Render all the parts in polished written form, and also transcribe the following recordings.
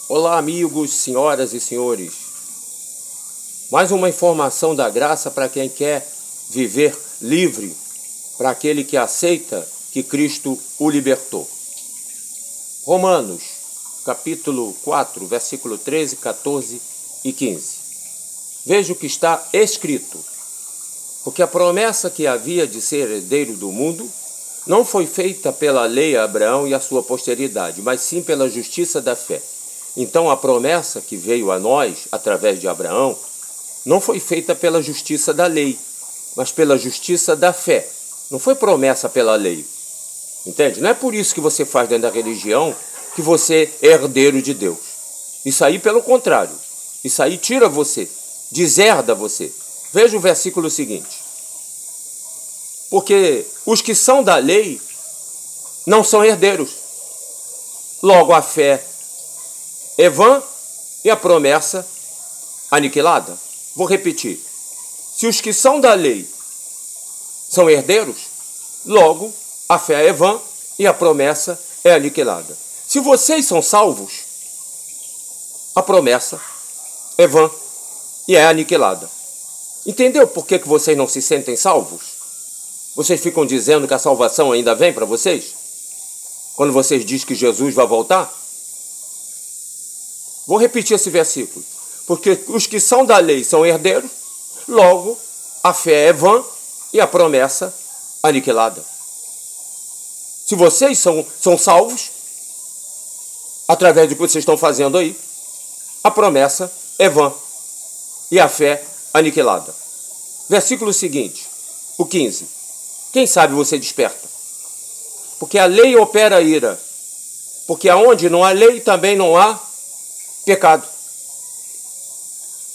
Olá, amigos, senhoras e senhores. Mais uma informação da graça para quem quer viver livre, para aquele que aceita que Cristo o libertou. Romanos, capítulo 4, versículo 13, 14 e 15. Veja o que está escrito. Porque a promessa que havia de ser herdeiro do mundo não foi feita pela lei a Abraão e a sua posteridade, mas sim pela justiça da fé. Então a promessa que veio a nós, através de Abraão, não foi feita pela justiça da lei, mas pela justiça da fé. Não foi promessa pela lei. Entende? Não é por isso que você faz dentro da religião que você é herdeiro de Deus. Isso aí, pelo contrário, isso aí tira você, deserda você. Veja o versículo seguinte. Porque os que são da lei não são herdeiros. Logo a fé é vã e a promessa aniquilada. Vou repetir. Se os que são da lei são herdeiros, logo a fé é vã e a promessa é aniquilada. Se vocês são salvos, a promessa é vã e é aniquilada. Entendeu por que vocês não se sentem salvos? Vocês ficam dizendo que a salvação ainda vem para vocês? Quando vocês dizem que Jesus vai voltar? Vou repetir esse versículo. Porque os que são da lei são herdeiros, logo a fé é vã e a promessa aniquilada. Se vocês são salvos, através do que vocês estão fazendo aí, a promessa é vã e a fé aniquilada. Versículo seguinte, o 15. Quem sabe você desperta? Porque a lei opera a ira. Porque aonde não há lei, também não há pecado.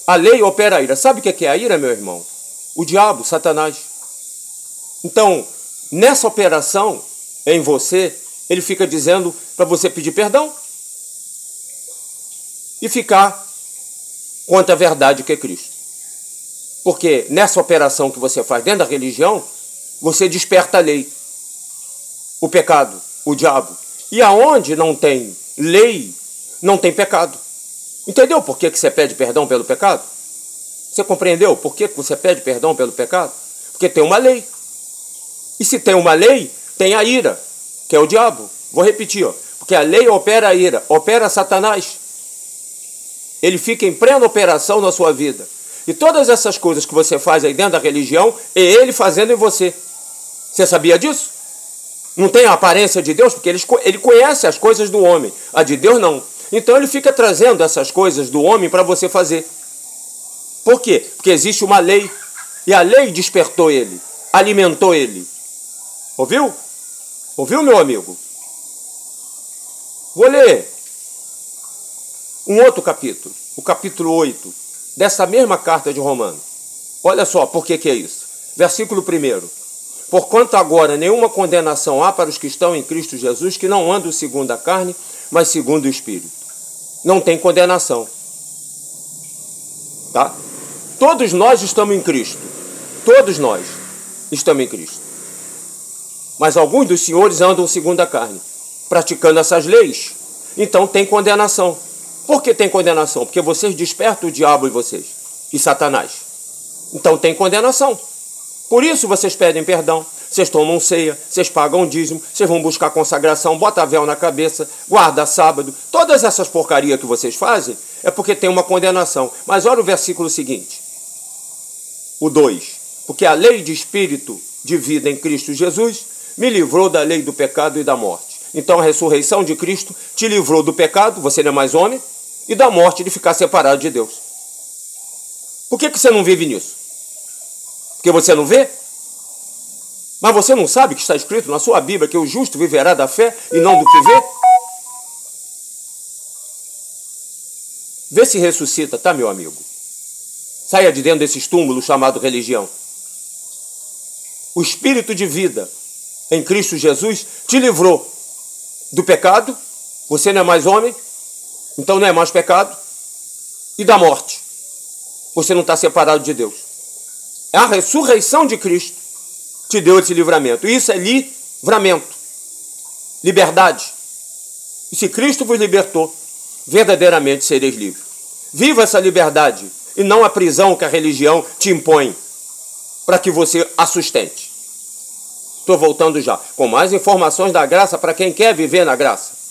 A lei opera a ira. Sabe o que é a ira, meu irmão? O diabo, Satanás. Então, nessa operação em você, ele fica dizendo para você pedir perdão e ficar contra a verdade que é Cristo. Porque nessa operação que você faz dentro da religião, você desperta a lei, o pecado, o diabo. E aonde não tem lei, não tem pecado. Entendeu por que você pede perdão pelo pecado? Você compreendeu por que você pede perdão pelo pecado? Porque tem uma lei. E se tem uma lei, tem a ira, que é o diabo. Vou repetir, ó. Porque a lei opera a ira, opera Satanás. Ele fica em plena operação na sua vida. E todas essas coisas que você faz aí dentro da religião, é ele fazendo em você. Você sabia disso? Não tem a aparência de Deus, porque ele conhece as coisas do homem. A de Deus não. Então ele fica trazendo essas coisas do homem para você fazer. Por quê? Porque existe uma lei. E a lei despertou ele, alimentou ele. Ouviu? Ouviu, meu amigo? Vou ler um outro capítulo, o capítulo 8, dessa mesma carta de Romanos. Olha só por que é isso. Versículo 1. Porquanto agora nenhuma condenação há para os que estão em Cristo Jesus, que não andam segundo a carne, mas segundo o Espírito. Não tem condenação. Tá? Todos nós estamos em Cristo. Todos nós estamos em Cristo. Mas alguns dos senhores andam segundo a carne, praticando essas leis. Então tem condenação. Por que tem condenação? Porque vocês despertam o diabo em vocês e Satanás. Então tem condenação. Por isso vocês pedem perdão, vocês tomam ceia, vocês pagam dízimo, vocês vão buscar consagração, bota véu na cabeça, guarda sábado. Todas essas porcarias que vocês fazem é porque tem uma condenação. Mas olha o versículo seguinte, o 2. Porque a lei de espírito de vida em Cristo Jesus me livrou da lei do pecado e da morte. Então a ressurreição de Cristo te livrou do pecado, você não é mais homem, e da morte de ficar separado de Deus. Por que você não vive nisso? Porque você não vê? Mas você não sabe que está escrito na sua Bíblia que o justo viverá da fé e não do que vê? Vê se ressuscita, tá, meu amigo? Saia de dentro desses túmulos chamado religião. O espírito de vida em Cristo Jesus te livrou do pecado, você não é mais homem, então não é mais pecado, e da morte. Você não está separado de Deus. A ressurreição de Cristo te deu esse livramento. E isso é livramento. Liberdade. E se Cristo vos libertou, verdadeiramente sereis livres. Viva essa liberdade e não a prisão que a religião te impõe para que você a sustente. Estou voltando já com mais informações da graça para quem quer viver na graça.